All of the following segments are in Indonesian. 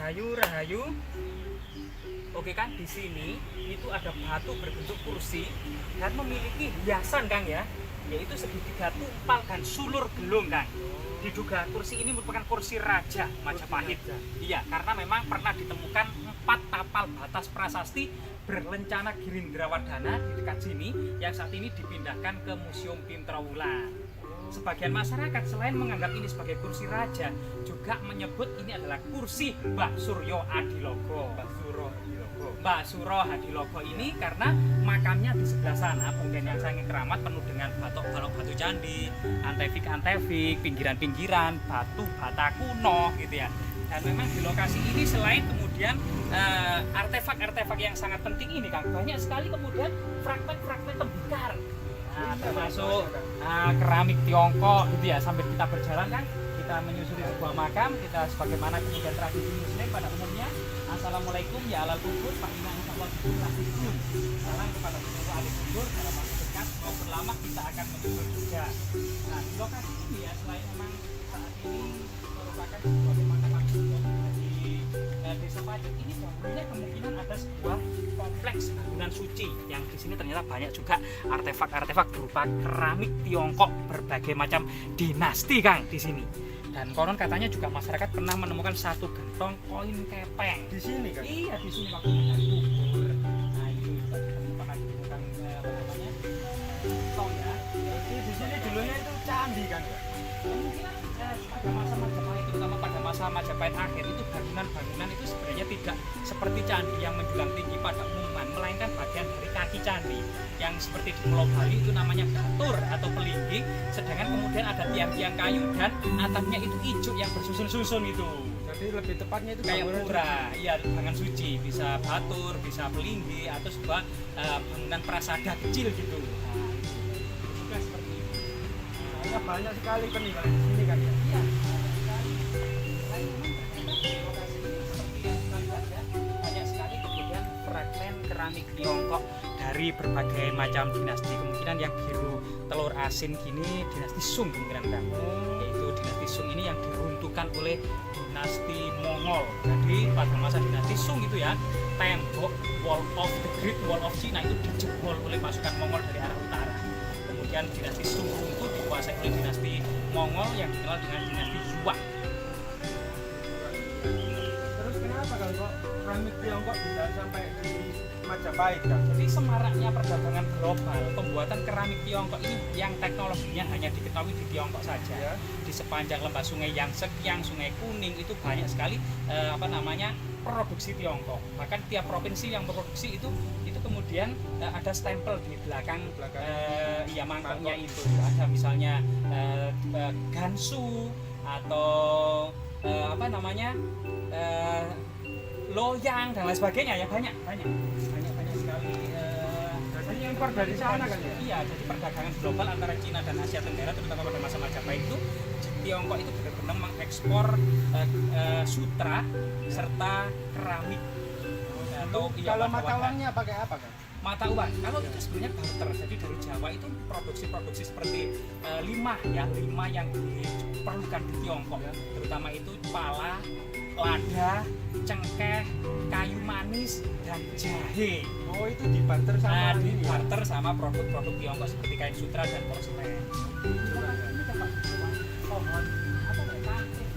Rahayu, Rahayu. Oke Kang, di sini itu ada batu berbentuk kursi dan memiliki hiasan Kang ya, yaitu segitiga tumpal dan sulur gelung Kang. Diduga kursi ini merupakan kursi Raja Majapahit. Iya, karena memang pernah ditemukan 4 tapal batas prasasti berlencana Girindrawardhana di dekat sini yang saat ini dipindahkan ke Museum Pintrawulan. Sebagian masyarakat selain menganggap ini sebagai kursi raja, juga menyebut ini adalah kursi Mbah Suryo Adilogo. Mbah Suro Hadilogo ini karena makamnya di sebelah sana, Punggen yang Sanging Keramat, penuh dengan balok batu candi, antefik, pinggiran-pinggiran, batu bata kuno gitu ya. Dan memang di lokasi ini selain kemudian artefak-artefak yang sangat penting ini Kang, banyak sekali kemudian fragmen-fragmen tembikar. Nah, termasuk keramik Tiongkok gitu ya. Sambil kita berjalan kan, kita menyusuri sebuah makam, kita sebagaimana kemudian tradisi muslim pada umumnya, assalamualaikum ya alal kubur, fa inna insyaallah kubur. Salam kepada seluruh ahli kubur, dalam waktu dekat maupun lama kita akan menyusur juga. Nah, di lokasi ini ya, selain memang saat ini merupakan sebuah makam di Desa Pajak ini, dahulunya kemungkinan ada sebuah kompleks bangunan suci yang di sini ternyata banyak juga artefak-artefak berupa keramik Tiongkok berbagai macam dinasti Kang di sini. Dan konon katanya juga masyarakat pernah menemukan 1 gentong koin kepeng Di sini kan? Iya, di sini waktu mencari kubur. Nah, itu pernah ditemukan apa namanya? Gentong ya. Di sini dulunya itu candi kan ya? Kemungkinan pada masa Majapahit, terutama pada masa Majapahit akhir, itu bangunan-bangunan itu sebenarnya tidak seperti candi yang menjulang tinggi pada umuman, melainkan bagian dari kaki candi yang seperti di Pulau Bali itu namanya batur atau pelinggi, sedangkan kemudian ada tiang-tiang kayu dan atapnya itu ijuk yang bersusun-susun itu. Jadi lebih tepatnya itu Kayak bangunan pura, iya bangunan suci, bisa batur, bisa pelinggi atau sebuah bangunan prasada kecil gitu. Nah, juga seperti itu. Nah, banyak sekali peninggalan di sini kan ya? Iya, banyak sekali. Selain memang ternyata di lokasi ini seperti yang kita lihat ya, banyak sekali kemudian fragmen keramik Tiongkok dari berbagai macam dinasti. Kemungkinan yang biru telur asin gini dinasti Sung kemungkinan kan. Yaitu dinasti Sung ini yang diruntuhkan oleh dinasti Mongol. Jadi pada masa dinasti Sung itu ya, tembok the Great Wall of China itu dijebol oleh pasukan Mongol dari arah utara. Kemudian dinasti Sung runtuh dikuasai oleh dinasti Mongol yang dikenal dengan dinasti Yuan. Terus kenapa kan kok keramik Tiongkok bisa sampai di Majapahit kan? Jadi semaraknya perdagangan global, pembuatan keramik Tiongkok ini yang teknologinya hanya diketahui di Tiongkok saja. Ya. Di sepanjang lembah Sungai Yangtze-Kiang, Sungai Kuning itu banyak sekali produksi Tiongkok. Bahkan tiap provinsi yang produksi itu kemudian ada stempel di belakang mangkoknya itu. Ada misalnya Gansu atau loyang dan lain sebagainya ya, banyak sekali. Jadi impor dari sana kan ya? Iya, jadi perdagangan global antara Cina dan Asia Tenggara terutama pada masa Majapahit itu, Tiongkok itu benar-benar mengekspor sutra serta keramik. Kalau mata uangnya pakai apa kan? Mata uang, kalau itu sebenarnya barter. Jadi dari Jawa itu produksi seperti limah yang diperlukan di Tiongkok, terutama itu pala, lada, cengkeh, kayu manis, dan jahe. Oh, itu dibarter sama ini ya? Dibarter sama produk-produk Tiongkok seperti kain sutra dan porselen. Ini dapat pohon apa ya, kancing.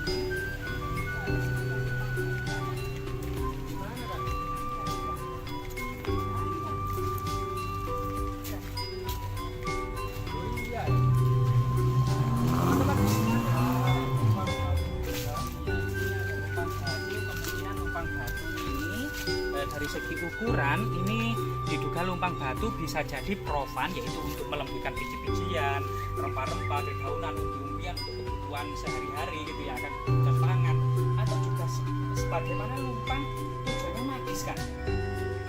Dari segi ukuran ini diduga lumpang batu bisa jadi profan, yaitu untuk melembutkan biji-bijian, rempah-rempah, dedaunan, umbi-umbian untuk kebutuhan sehari-hari gitu ya, akan kebutuhan pangan, atau juga sebagaimana lumpang tujuannya magis kan,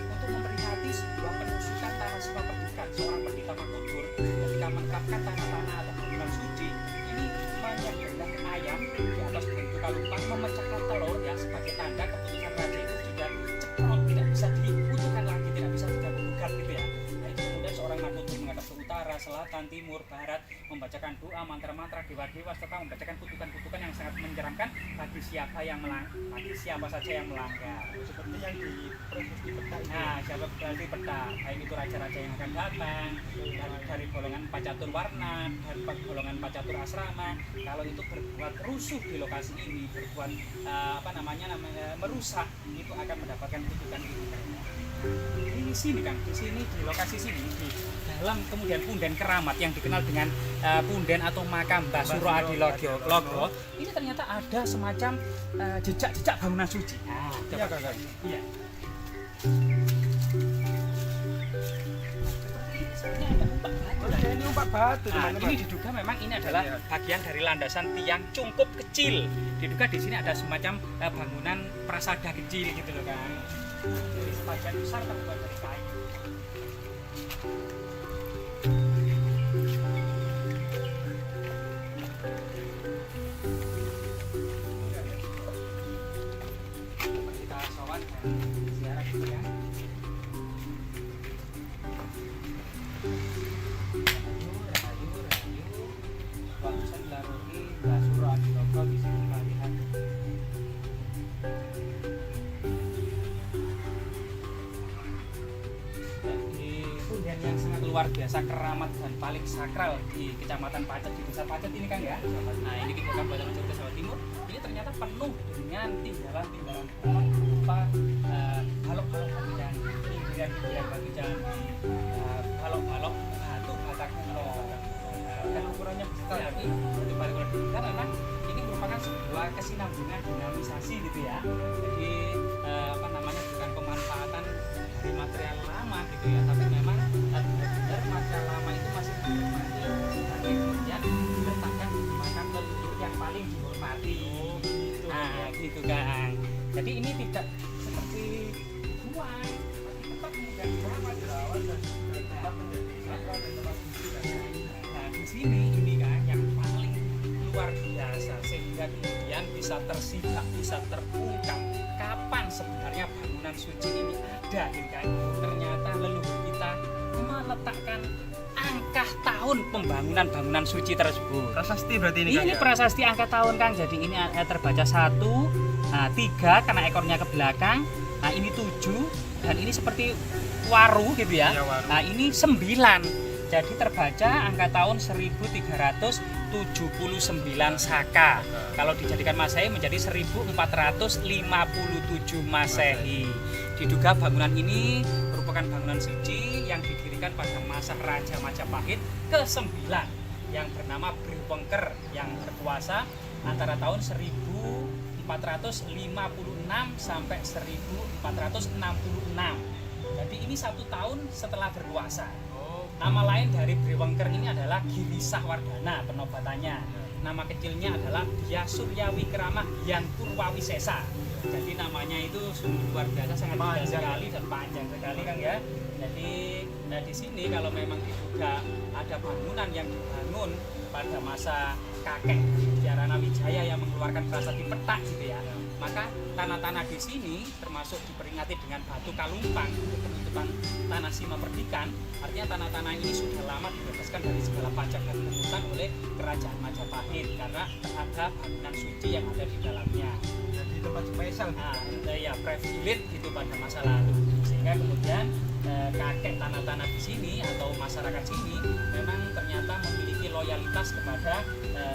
untuk memperingati sebuah penusukan tanah sebuah pendidikan seorang pendeta Makudur ketika menetapkan tanah-tanah atau bangunan suci ini menyembelih ayam di atas bentuk lumpang, memecahkan telur ya sebagai tanda keputusan raja itu sudah cekrot, tidak bisa dibutuhkan lagi, tidak bisa diganggu-gugat gitu ya. Nah, itu kemudian seorang Makudur menghadap ke utara, selatan, timur, barat membacakan doa, mantra-mantra, dewa-dewa, serta membacakan kutukan-kutukan yang sangat menyeramkan bagi siapa saja yang melanggar. Seperti yang di proses di peta itu. Nah, siapa berarti peta, baik itu raja-raja yang akan datang dari golongan empat catur warna, dari golongan empat catur asrama. Kalau itu berbuat rusuh di lokasi ini, berbuat merusak, itu akan mendapatkan kutukan itu. Di sini Kang, di sini di lokasi sini di dalam kemudian punden keramat yang dikenal dengan punden atau makam Mbah Suro Adilogro, ini ternyata ada semacam jejak-jejak bangunan suci. Nah, Iya, Kakak. iya. Ini umpak batu, Nah, teman-teman. ini diduga memang ini adalah bagian dari landasan tiang cungkup kecil. Diduga di sini ada semacam bangunan prasada kecil gitu loh kan. Jadi sebagian besar terbuat dari kayu. Kita sowan dan ziarah dulu ya. Bagusan Laruhi, Mbah Suro Adilogro di sini kita lihat. Di punden yang sangat luar biasa, keramat dan paling sakral di Kecamatan Pacet, di Desa Pacet ini Kang ya. Nah ini di Kabupaten Mojokerto Jawa Timur, ini ternyata penuh dengan tinggalan-tinggalan pohon berupa balok-balok batu candi, pinggiran-pinggiran batu candi, balok-balok batu bata kuno. Dan ukurannya besar ya, ini di balik karena ini merupakan sebuah kesinambungan dinamisasi gitu ya. Jadi bukan pemanfaatan dari material lama gitu ya, tapi memang benar-benar material lama itu masih dihormati dan kemudian diletakkan di makam leluhur yang paling dihormati. Nah gitu Kang. Jadi ini tidak seperti buang, tapi tetap kemudian dirawat dan tetap menjadi sakral dan tempat suci. Nah di sini ini kan yang paling luar biasa sehingga kemudian bisa tersidak, bisa terungkap kapan sebenarnya bangunan suci ini ada gitu kan. Ternyata leluhur kita meletakkan angka tahun pembangunan bangunan suci tersebut. Prasasti berarti ini, Kang, Ini ya? prasasti angka tahun Kang. Jadi ini terbaca 1, 3 karena ekornya ke belakang. Nah ini 7 dan ini seperti waru gitu ya. Iya, waru. Nah ini 9. Jadi terbaca angka tahun 1379 Saka. Kalau dijadikan Masehi menjadi 1457 Masehi. Diduga bangunan ini merupakan bangunan suci yang didirikan pada masa Raja Majapahit ke-9 yang bernama Briwengker yang berkuasa antara tahun 1456 sampai 1466. Jadi ini 1 tahun setelah berkuasa. Nama lain dari Briwengker ini adalah Girisah Wardana penobatannya. Nama kecilnya adalah Dia Surya Wikramah Hyang Purwawisesa. Jadi namanya itu sungguh luar biasa, sangat indah sekali dan panjang sekali Kang ya. Jadi di sini kalau memang diduga ada bangunan yang dibangun pada masa kakek Diarana Wijaya yang mengeluarkan prasasti peta gitu ya, maka tanah-tanah di sini termasuk diperingati dengan batu kalumpang untuk penutupan tanah Sima Perdikan. Artinya tanah-tanah ini sudah lama dibebaskan dari segala pajak dan pungutan oleh Kerajaan Majapahit karena ada bangunan suci yang ada di dalamnya. Jadi tempat spesial. Nah, ya privilege gitu pada masa lalu, sehingga kemudian kakek tanah-tanah di sini atau masyarakat sini memang ternyata memiliki loyalitas kepada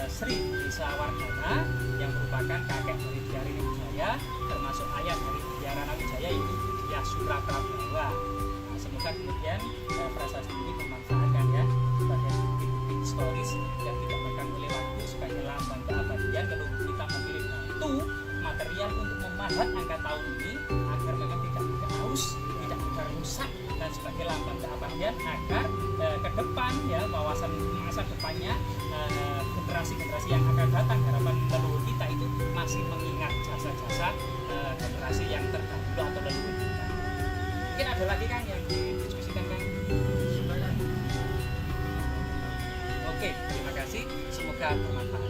Sri Desa Wardana yang merupakan kakek dari Diarani Wijaya, termasuk ayah dari Diarana Wijaya yaitu Dia Sura Prabawa. Nah, semoga kemudian prasasti ini dimanfaatkan ya sebagai bukti-bukti historis yang tidak akan oleh waktu sebagai lambang keabadian. Leluhur kita memilih itu material untuk memahat angka tahun ini agar memang tidak mudah aus, tidak mudah rusak, dan sebagai lambang keabadian agar ke depan ya wawasan masa depannya generasi-generasi yang akan datang harapan leluhur kita itu masih mengingat jasa-jasa generasi yang terdahulu atau leluhur kita. Mungkin ada lagi Kang yang didiskusikan Kang? Oke, terima kasih. Semoga bermanfaat.